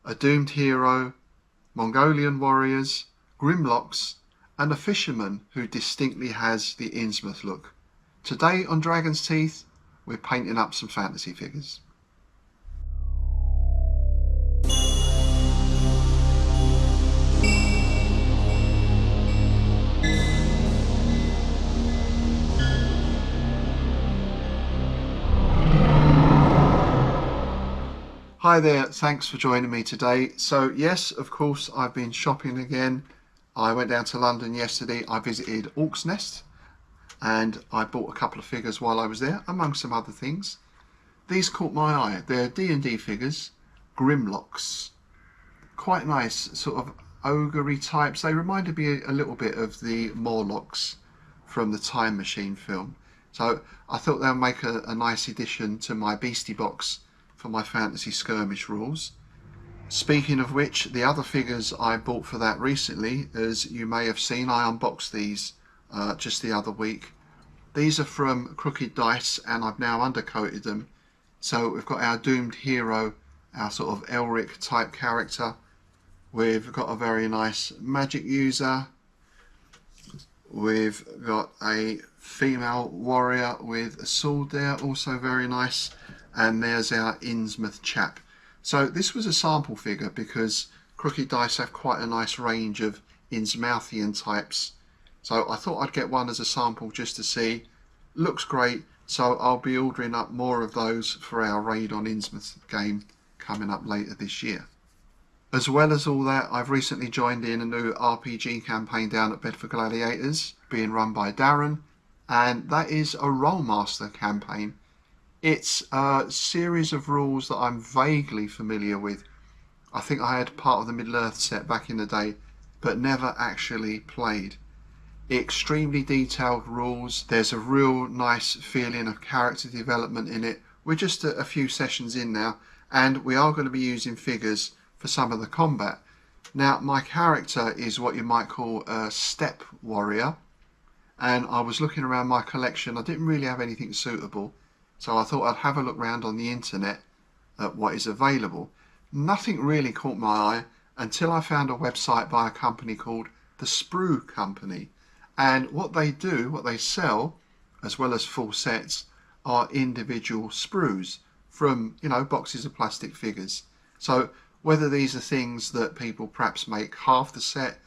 a doomed hero, Mongolian warriors, Grimlocks, and a fisherman who distinctly has the Innsmouth look. Today on Dragon's Teeth, we're painting up some fantasy figures. Hi there, thanks for joining me today. So yes, of course, I've been shopping again. I went down to London yesterday. I visited Orcs Nest and I bought a couple of figures while I was there, among some other things. These caught my eye. They're D&D figures, Grimlocks. Quite nice, sort of ogre-y types. They reminded me a little bit of the Morlocks from the Time Machine film. So I thought they'll make a nice addition to my Beastie box for my fantasy skirmish rules. Speaking of which, the other figures I bought for that recently, as you may have seen, I unboxed these just the other week. These are from Crooked Dice and I've now undercoated them. So we've got our doomed hero, our sort of Elric type character. We've got a very nice magic user. We've got a female warrior with a sword there, also very nice. And there's our Innsmouth chap. So this was a sample figure because Crooked Dice have quite a nice range of Innsmouthian types. So I thought I'd get one as a sample just to see. Looks great, so I'll be ordering up more of those for our Raid on Innsmouth game coming up later this year. As well as all that, I've recently joined in a new RPG campaign down at Bedford Gladiators, being run by Darren, and that is a Rolemaster campaign. It's a series of rules that I'm vaguely familiar with. I think I had part of the Middle-earth set back in the day, but never actually played. Extremely detailed rules. There's a real nice feeling of character development in it. We're just a few sessions in now, and we are going to be using figures for some of the combat. Now, my character is what you might call a steppe warrior, and I was looking around my collection. I didn't really have anything suitable. So I thought I'd have a look round on the internet at what is available. Nothing really caught my eye until I found a website by a company called the Sprue Company. And what they do, what they sell, as well as full sets, are individual sprues from, boxes of plastic figures. So whether these are things that people perhaps make half the set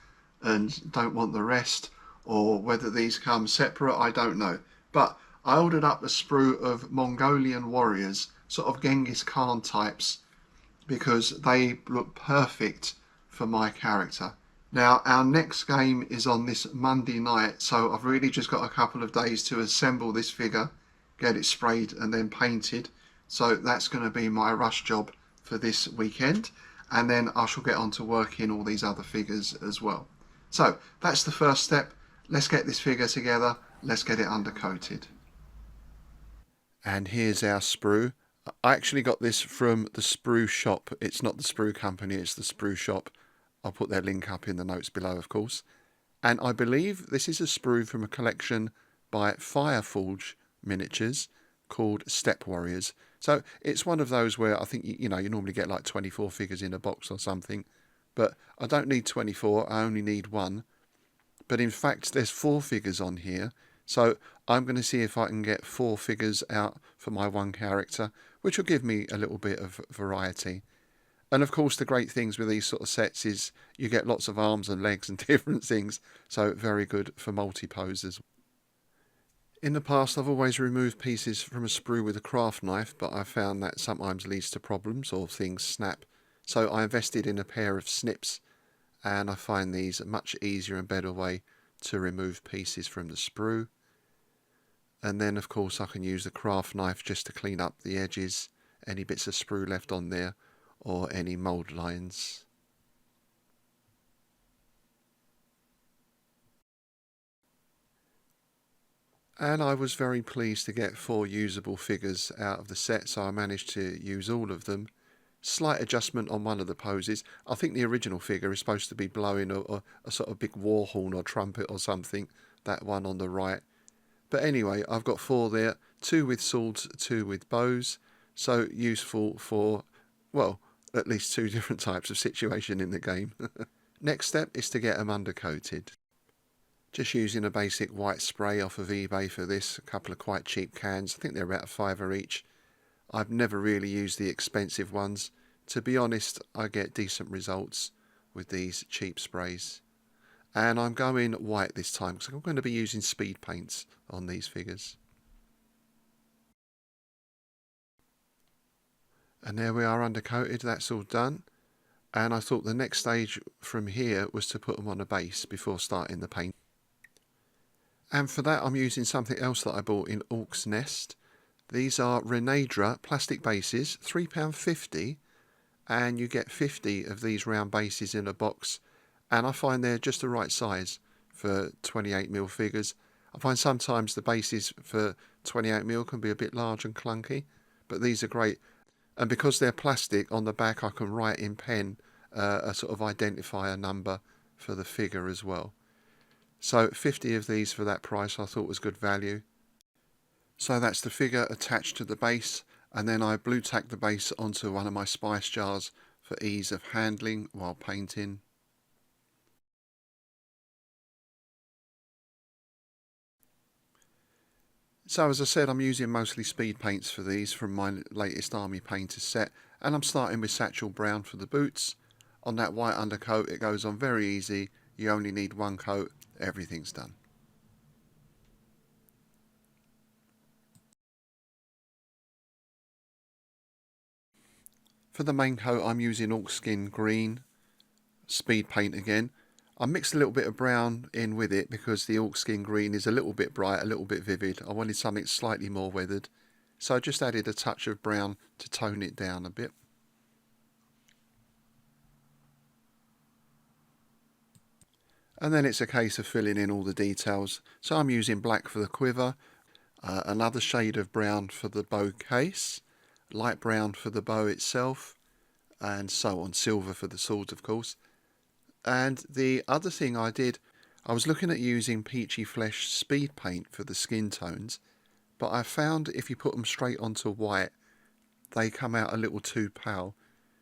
and don't want the rest, or whether these come separate, I don't know. But I ordered up a sprue of Mongolian warriors, sort of Genghis Khan types, because they look perfect for my character. Now, our next game is on this Monday night, so I've really just got a couple of days to assemble this figure, get it sprayed and then painted. So that's going to be my rush job for this weekend, and then I shall get on to working all these other figures as well. So that's the first step. Let's get this figure together. Let's get it undercoated. And here's our sprue. I actually got this from the Sprue shop. It's not the Sprue Company, it's the Sprue shop. I'll put their link up in the notes below, of course. And I believe this is a sprue from a collection by Fireforge Miniatures called Steppe Warriors. So it's one of those where I think, you normally get like 24 figures in a box or something. But I don't need 24, I only need one. But in fact, there's 4 figures on here. So I'm going to see if I can get 4 figures out for my one character, which will give me a little bit of variety. And of course, the great things with these sort of sets is you get lots of arms and legs and different things. So very good for multi-poses. In the past, I've always removed pieces from a sprue with a craft knife, but I found that sometimes leads to problems or things snap. So I invested in a pair of snips, and I find these a much easier and better way to remove pieces from the sprue. And then of course I can use the craft knife just to clean up the edges, any bits of sprue left on there, or any mould lines. And I was very pleased to get 4 usable figures out of the set, so I managed to use all of them. Slight adjustment on one of the poses. I think the original figure is supposed to be blowing a sort of big war horn or trumpet or something, that one on the right. But anyway, I've got 4 there, 2 with swords, 2 with bows, so useful for, well, at least 2 different types of situation in the game. Next step is to get them undercoated. Just using a basic white spray off of eBay for this, a couple of quite cheap cans, I think they're about £5 each. I've never really used the expensive ones. To be honest, I get decent results with these cheap sprays. And I'm going white this time because I'm going to be using speed paints on these figures. And there we are undercoated, that's all done. And I thought the next stage from here was to put them on a base before starting the paint. And for that I'm using something else that I bought in Orc's Nest. These are Renadra plastic bases, £3.50, and you get 50 of these round bases in a box, and I find they're just the right size for 28mm figures. I find sometimes the bases for 28mm can be a bit large and clunky, but these are great. And because they're plastic, on the back I can write in pen a sort of identifier number for the figure as well. So 50 of these for that price I thought was good value. So that's the figure attached to the base, and then I blue tack the base onto one of my spice jars for ease of handling while painting. So as I said, I'm using mostly speed paints for these from my latest Army Painters set, and I'm starting with Satchel Brown for the boots. On that white undercoat it goes on very easy, you only need one coat, everything's done. For the main coat I'm using Orc Skin Green, speed paint again. I mixed a little bit of brown in with it because the Orc Skin Green is a little bit bright, a little bit vivid. I wanted something slightly more weathered. So I just added a touch of brown to tone it down a bit. And then it's a case of filling in all the details. So I'm using black for the quiver, another shade of brown for the bow case, light brown for the bow itself, and so on, silver for the sword of course. And the other thing I did, I was looking at using Peachy Flesh speed paint for the skin tones, but I found if you put them straight onto white, they come out a little too pale.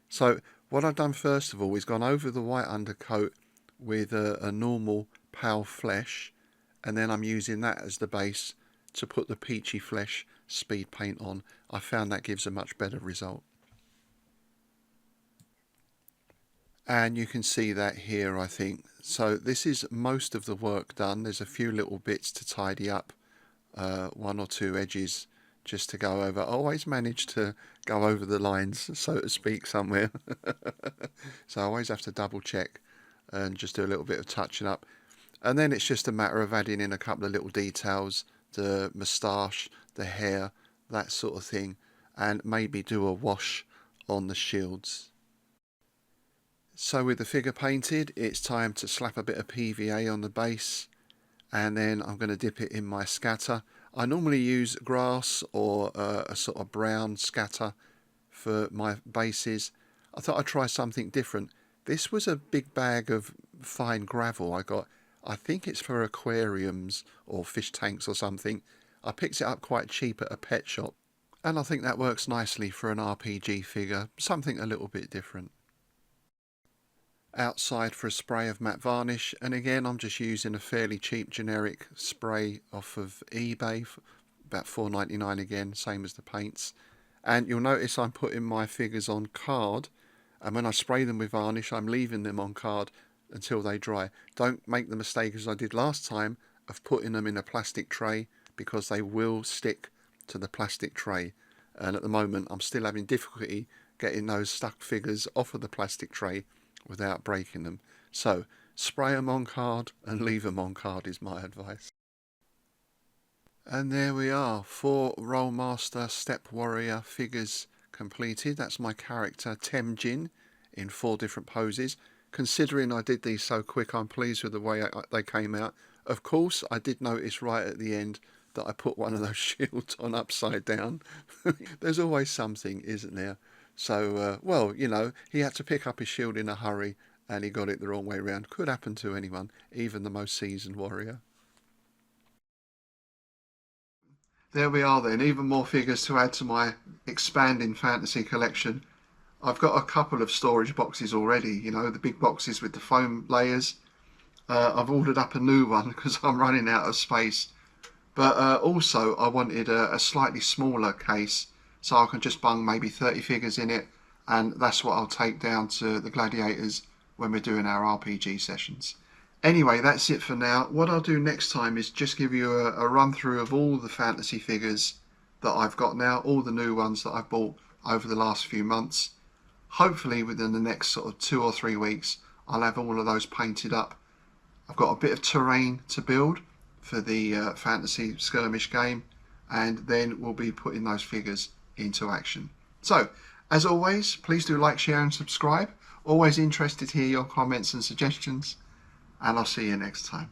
So what I've done first of all is gone over the white undercoat with a normal pale flesh, and then I'm using that as the base to put the Peachy Flesh speed paint on. I found that gives a much better result. And you can see that here, I think. So this is most of the work done. There's a few little bits to tidy up, 1 or 2 edges just to go over. I always manage to go over the lines, so to speak, somewhere. So I always have to double check and just do a little bit of touching up. And then it's just a matter of adding in a couple of little details, the moustache, the hair, that sort of thing, and maybe do a wash on the shields. So with the figure painted, it's time to slap a bit of PVA on the base, and then I'm going to dip it in my scatter. I normally use grass or a sort of brown scatter for my bases. I thought I'd try something different. This was a big bag of fine gravel I got. I think it's for aquariums or fish tanks or something. I picked it up quite cheap at a pet shop, and I think that works nicely for an RPG figure, something a little bit different. Outside for a spray of matte varnish, and again I'm just using a fairly cheap generic spray off of eBay, about £4.99 again, same as the paints. And you'll notice I'm putting my figures on card, and when I spray them with varnish I'm leaving them on card until they dry. Don't make the mistake as I did last time of putting them in a plastic tray, because they will stick to the plastic tray, and at the moment I'm still having difficulty getting those stuck figures off of the plastic tray without breaking them. So spray them on card and leave them on card is my advice. And there we are, 4 Rolemaster Steppe Warrior figures completed. That's my character Temjin in 4 different poses. Considering I did these so quick, I'm pleased with the way they came out. Of course, I did notice right at the end that I put one of those shields on upside down. There's always something, isn't there? So, well, you know, he had to pick up his shield in a hurry and he got it the wrong way round. Could happen to anyone, even the most seasoned warrior. There we are then, even more figures to add to my expanding fantasy collection. I've got a couple of storage boxes already, you know, the big boxes with the foam layers. I've ordered up a new one because I'm running out of space. But also I wanted a slightly smaller case so I can just bung maybe 30 figures in it, and that's what I'll take down to the Gladiators when we're doing our RPG sessions. Anyway, that's it for now. What I'll do next time is just give you a run through of all the fantasy figures that I've got now, all the new ones that I've bought over the last few months. Hopefully within the next sort of 2 or 3 weeks I'll have all of those painted up. I've got a bit of terrain to build for the fantasy skirmish game, and then we'll be putting those figures into action. So as always, please do like, share and subscribe. Always interested to hear your comments and suggestions, and I'll see you next time.